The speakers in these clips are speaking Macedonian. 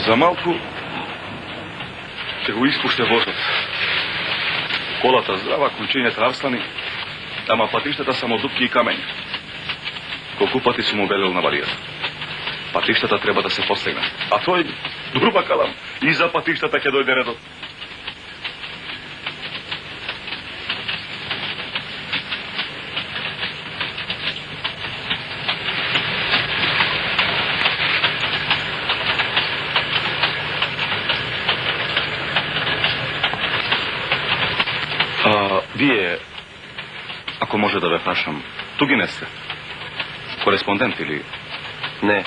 За малку ќе го испуште возот. Колата здрава, кончињата арслани, ама патиштата само дупки и камења. Колку пати сум му велел на Валијата. Патиштата треба да се постигнат. А тој, друба калам, и за патиштата ќе дојде редот. Вие, ако може да ве прашам, туги не сте? Кореспондент или... Не,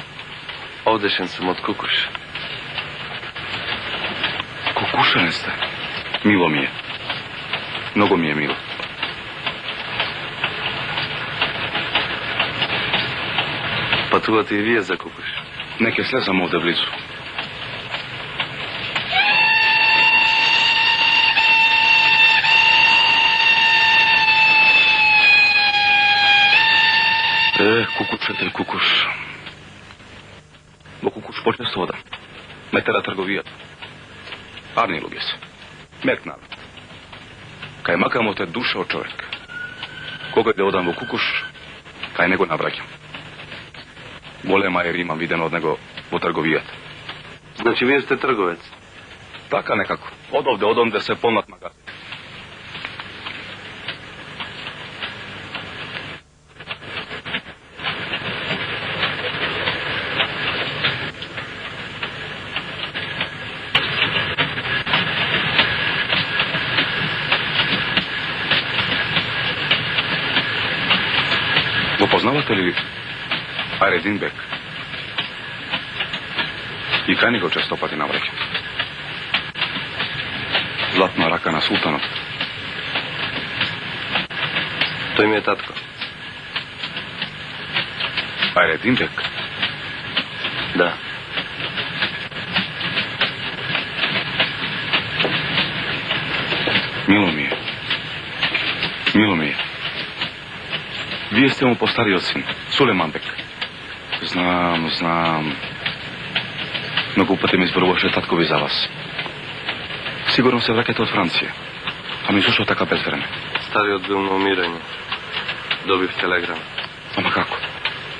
овдешен сум од Кукуш. Кукушен сте? Мило ми е. Много ми е мило. Патувате и вие за Кукуш? Не ке слезам овде близу. Кукушете, Кукуш. Во Кукуш почесто одам. Ме тера трговијата. Арни луѓе се. Мек народ. Кај макамоте душа од човек. Кога да одам во Кукуш, кај него навраќам. Голема е рима виден од него во трговијата. Значи вие сте трговец? Така некако. Од овде одам да се полнат магазин. Го познавате ли Хайредин бек? И кај ни го често пати навреќа. Златна рака на султанот. Тој ми е татко. Хайредин бек? Да. Мило ми е. Мило ми е. Вие сте му постариот син, Сулеман бек. Знам. Многу пати ми зборуваше татко ви за вас. Сигурно се враќате од Франција. Ами зошто така без време? Стариот бил на умирање. Добив телеграм. Ама како?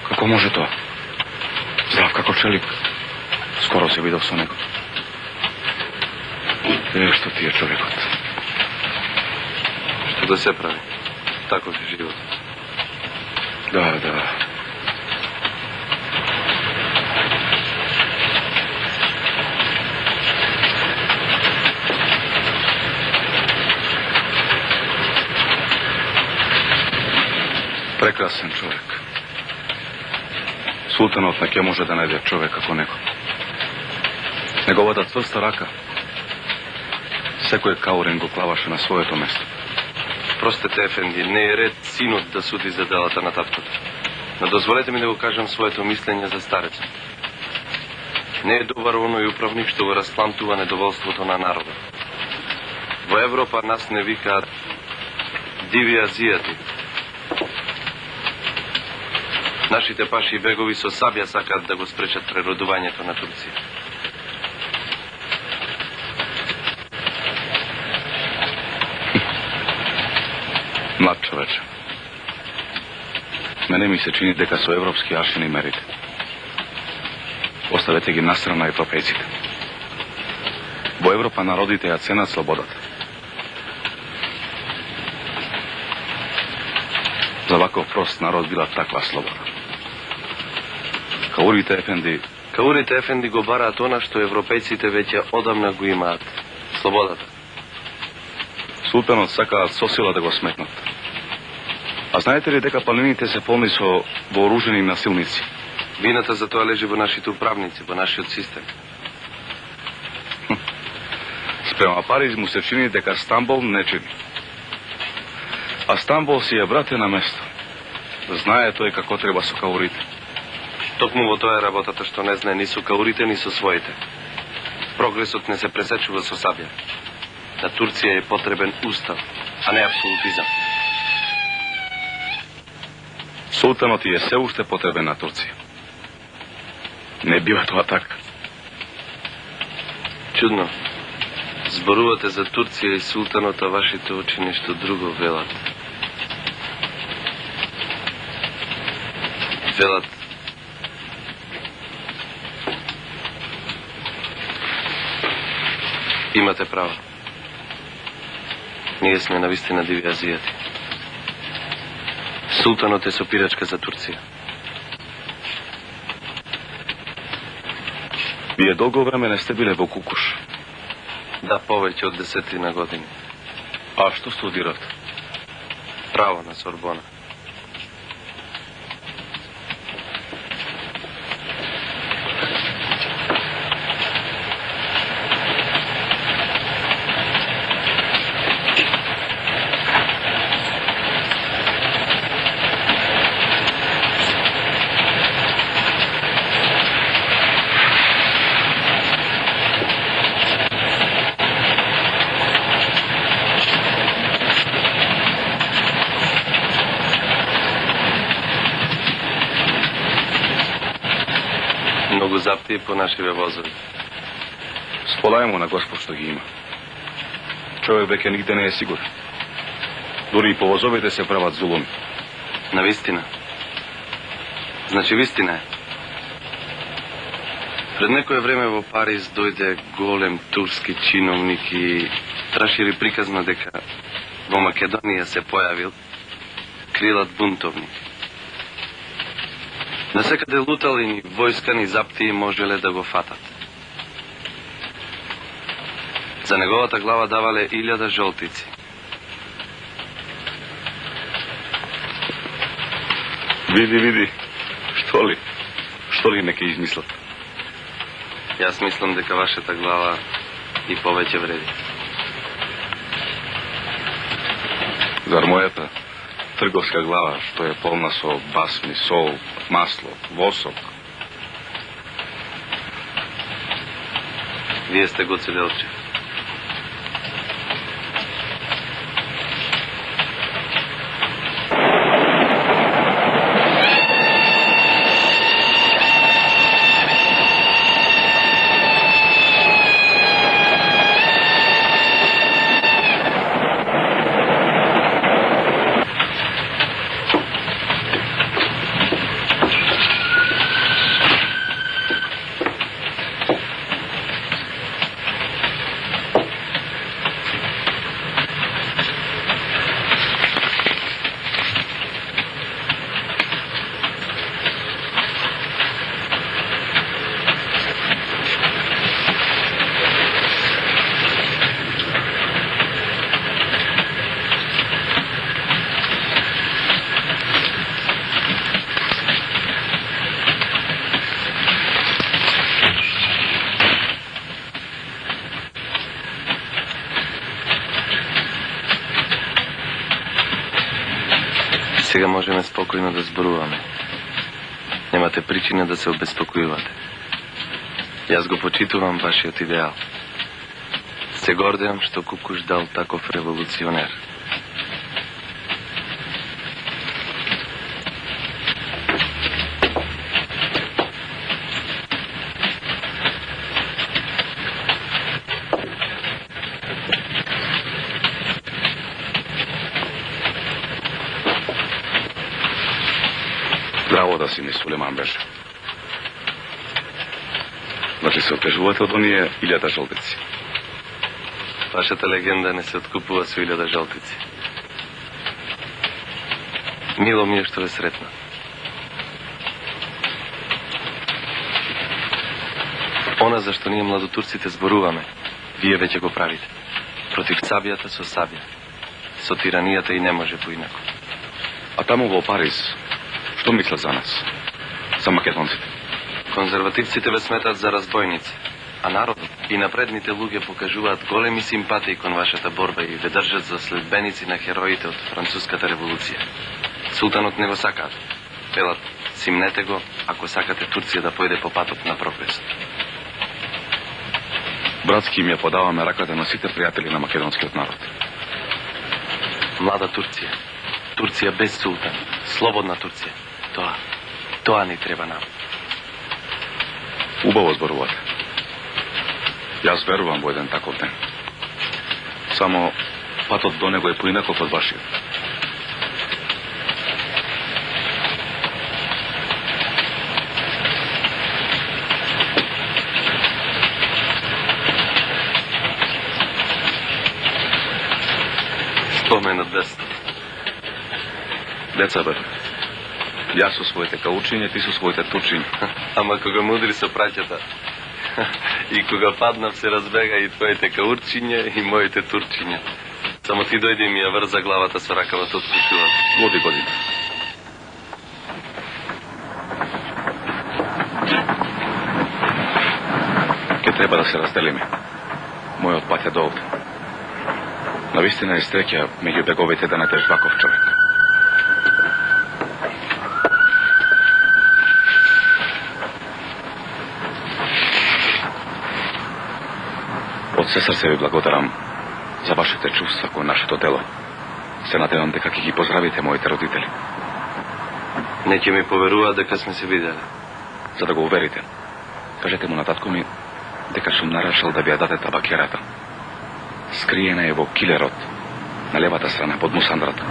Како може тоа? Здрав како челик. Скоро се видов со него. Што ти е човекот? Што да се прави? Таков е живот. Да. Прекрасен човек. Султанот не ќе може да најде човек како него. Неговата цврста рака секој каурен го клаваше на своето место. Простете, ефенди, не е ред синот да суди за делата на таткото. Но дозволете ми да го кажам своето мислење за старецот. Не е добар оној управник што го распламтува недоволството на народот. Во Европа нас не викаат диви азијати. Нашите паши и бегови со сабја сакаат да го спречат преродувањето на Турција. Млад човече. Мене ми се чини дека со европски аршини мерите. Оставете ги настрана европејците. Во Европа народите ја ценат слободата. За ваков прост народ била таква слобода. Каурите ефенди го бараат она што европејците веќе одамна го имаат. Слободата. Султанот сакаат со сила да го сметнат. А знаете ли дека планините се полни со вооружени насилници? Вината за тоа лежи во нашите управници, во нашиот систем. Спрема Париз му се чини дека Стамбол не чини. А Стамбол си е брате на место. Знае тој како треба со каурите. Токму во тоа е работата што не знае ни со каурите, ни со своите. Прогресот не се пресечува со сабја. На Турција е потребен устав, а не абсолютизам. Султанот е се уште потребен на Турција. Не бива тоа така. Чудно. Зборувате за Турција и султанот, а вашите очи нешто друго велат. Велат. Имате право. Ние сме навистина диви азијати. Султанот е сопирачка за Турција. Вие долго време не сте биле во Кукуш. Да, повеќе од 10 години. А што студирате? Право на Сорбона. Многу заптии по нашиве возови. Сполајмо на Господ што ги има. Човек веќе нигде не е сигурен. Дури и по возовите се прават зулуми. Навистина. Значи вистина е. Пред некое време во Париз дојде голем турски чиновник и рашири приказна дека во Македонија се појавил крилат бунтовник. Насекаде лутал и ни војска ни заптии можеле да го фатат. За неговата глава давале 1000 жолтици. Види. Што ли неке измислат? Јас мислам дека вашата глава и повеќе вреди. Зар мојата трговска глава, што е полна со басми, сол, масло, восок? Вие сте Гоце Делчев. Сега можеме спокојно да зборуваме. Немате причина да се обезпокојувате. Јас го почитувам вашиот идеал. Се гордеам што Кукуш дал таков револуционер. Браво да си ми, Сулейман Беша. Значи се отежувате од оние 1000 жолтици. Вашата легенда не се откупува со 1000 жолтици. Мило ми е што ве сретна. Она за што ние младотурците зборуваме, вие веќе го правите. Против сабијата со сабија. Со тиранијата и не може поинако. А таму во Париз, што мислат за нас? За македонците? Конзервативците ве сметат за разбойници, а народот и напредните луѓе покажуваат големи симпатии кон вашата борба и ве држат за следбеници на хероите од француската револуција. Султанот не го сакаат. Велат, симнете го, ако сакате Турција да појде по патот на прогресот. Братски им ја подаваме раката на сите пријатели на македонскиот народ. Млада Турција. Турција без султан. Слободна Турција. Тоа ни треба нам. Убаво зборувате. Јас верувам во еден таков ден. Само патот до него е поинаков од вашиот. Спомен од десно. Деца бе. Јас со своите каучиња, ти со своите тучиња. Ама кога мудри со праќата. И кога паднав се разбега и твоите каурчиња и моите турчиња. Само ти дојде и ми ја врза главата со ракавата од кучувата. Луди година. Ке треба да се разделиме. Мојот пат е до овде. Навистина е среќа меѓу беговите да најдеш ваков човек. Од се срце ви благодарам за вашите чувства кон нашето дело. Се надевам дека ќе ги поздравите моите родители. Не ќе ми поверуваат дека сме се видели. За да го уверите, кажете му на татко ми дека сум нарешил да ви ја даде табакерата. Скриена е во килерот, на левата страна, под мусандрата.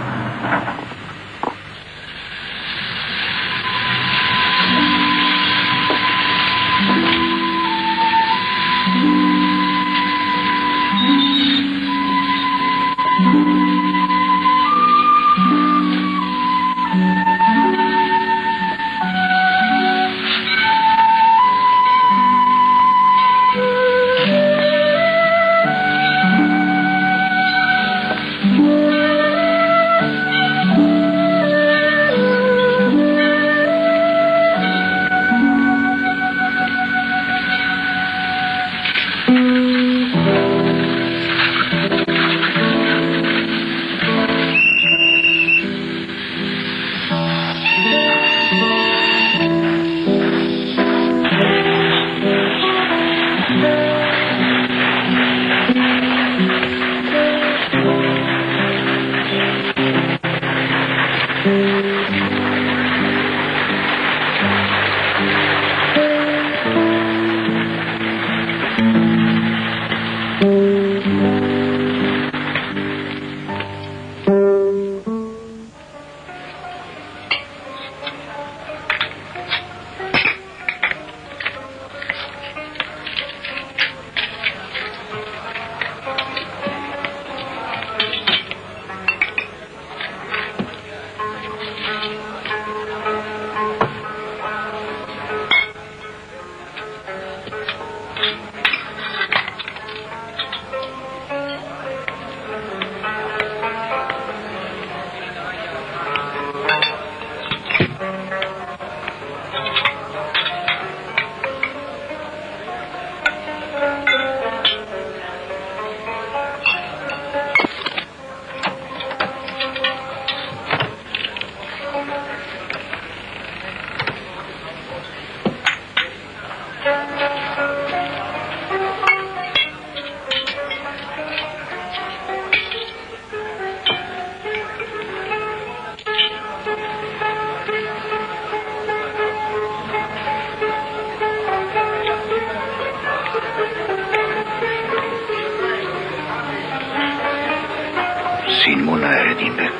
Син му на Ерединбек.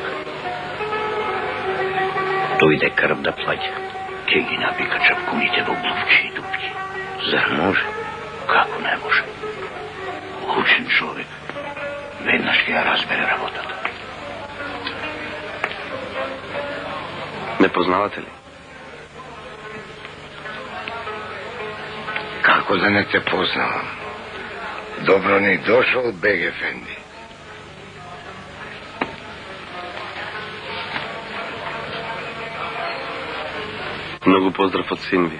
Дојде крв да плаќа. Ќе ги напика чапкуните во глувчи и дупки. Зар може? Како не може? Учен човек. Веднаш ќе ја разбере работата. Не познавате ли? Како да не те познавам? Добро ни дошол, Бег Ефенди. Многу поздрав од син ви.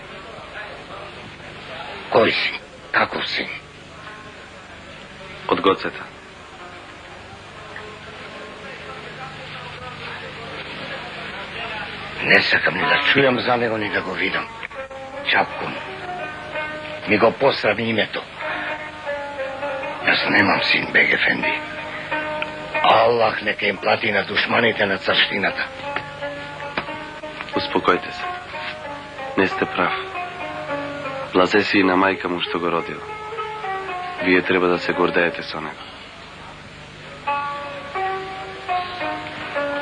Кој си? Каков син? Од Гоцета. Не сакам ни да чујам за него, ни да го видам. Чапкун. Ми го посраби името. Јас немам син, Бег Ефенди. Аллах нека им плати на душманите на царштината. Успокојте се. Не сте прав. Лазе си и на мајка му што го родила. Вие треба да се гордеете со него.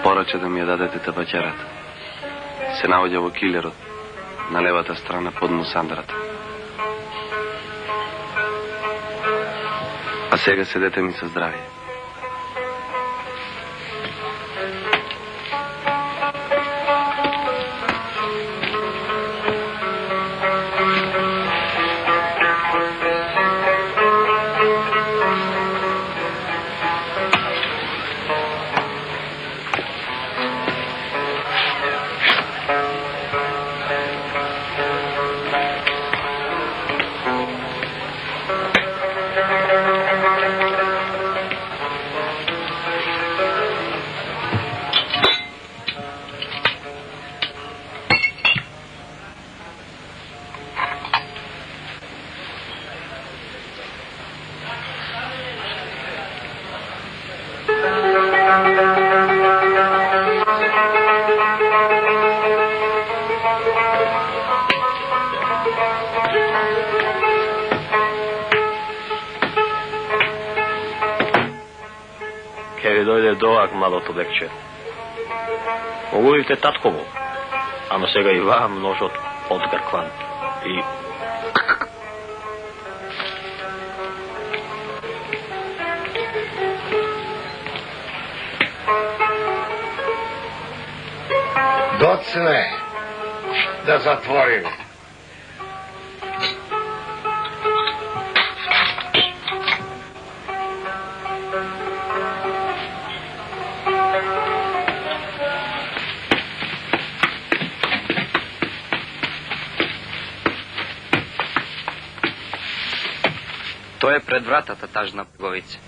Пораче да ми ја дадете табаќерата. Се наоѓа во килерот, на левата страна под мусандрата. А сега седете ми со здравие. Ке ви дојде доак малото лекче. Оголите татково, ама сега и вам ножот одгркван. И... Доцне, да затвориме. Тој е пред вратата, тажна Боговица.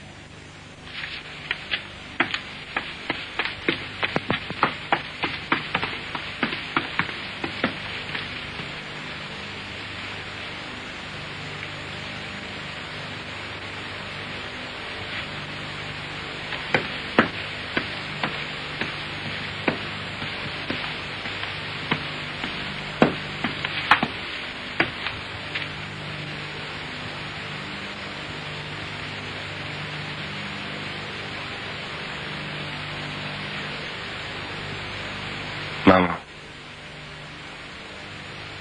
Мамо.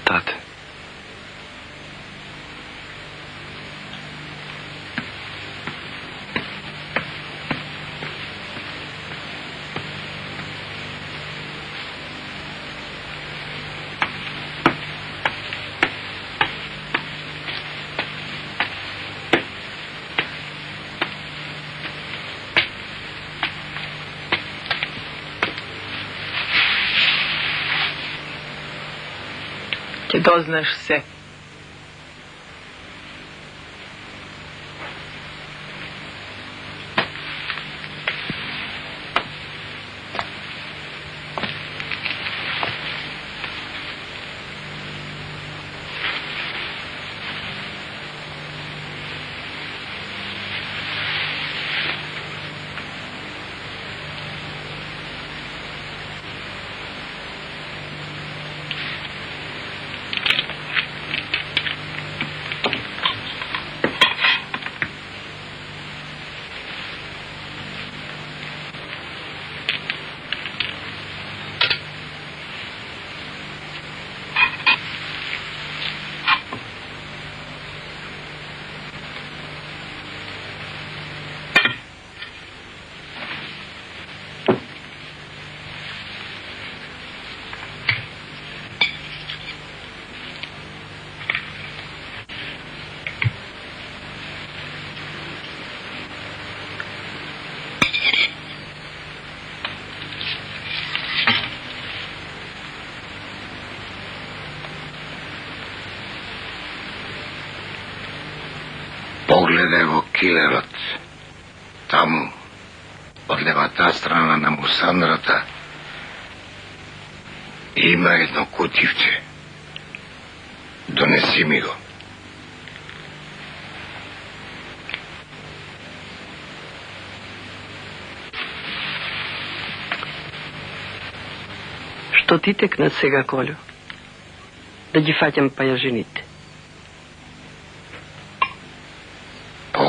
Тате. Ќе дознаеш се. Погледај во килерот. Таму, од левата страна на мусандрата, има едно кутивче. Донеси ми го. Што ти текна сега, Колю? Да ги фаќам пајажините. По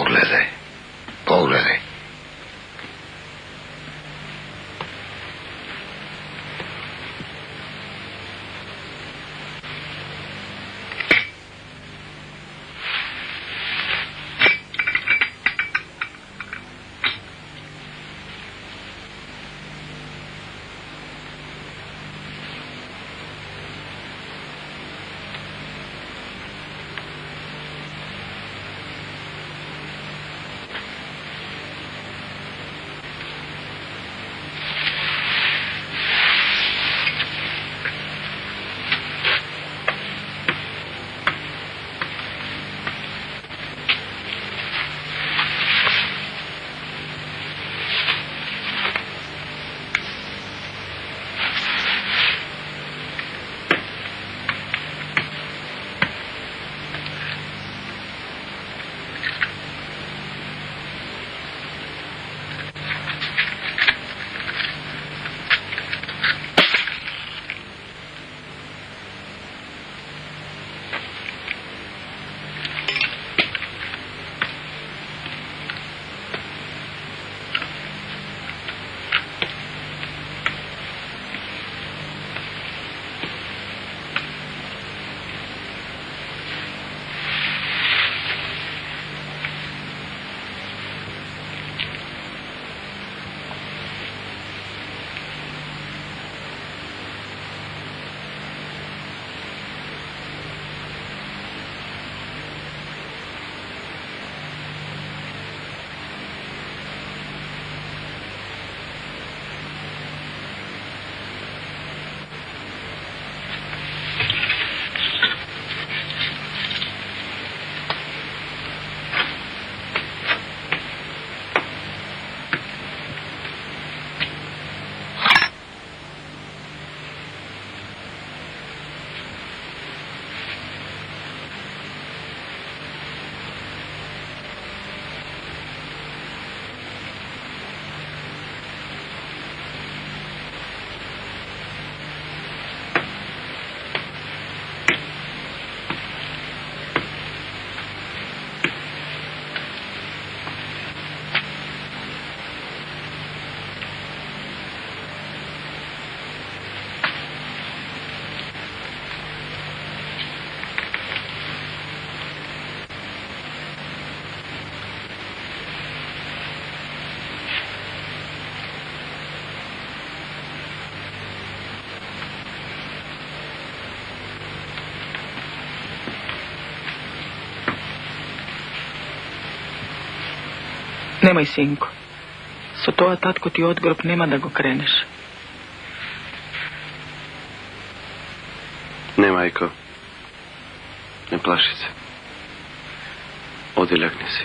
Nemoj, sinko. Sa toga tatko ti odgrob nema da go kreneš. Ne, majko. Ne plaši se. Odi, ljagni si.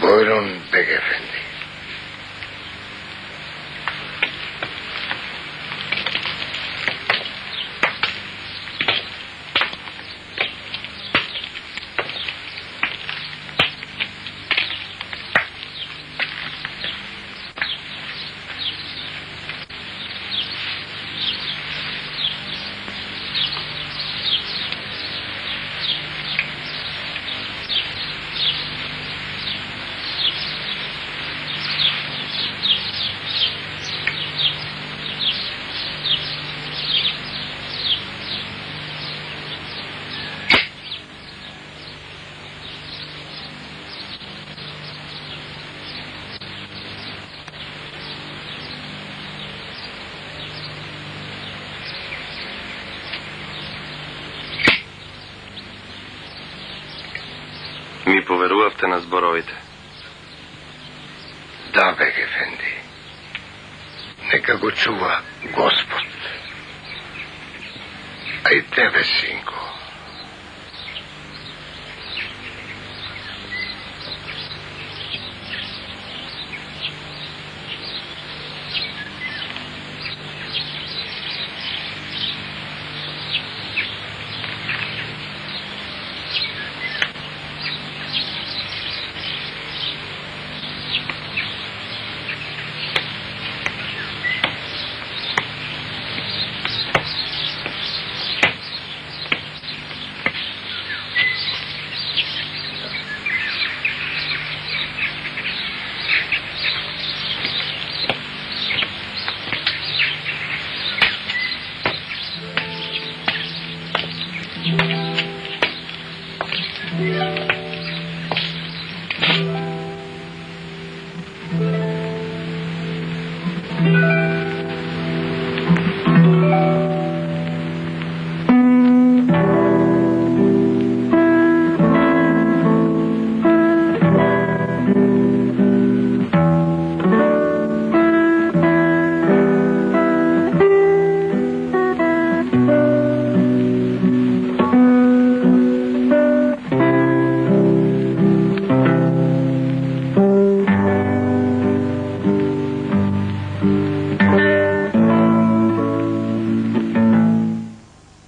Buyurun Beg Efendi. Ми поверувавте на зборовите. Da, Beg Efendi. Neka go čuva Gospod. A i tebe, sinko.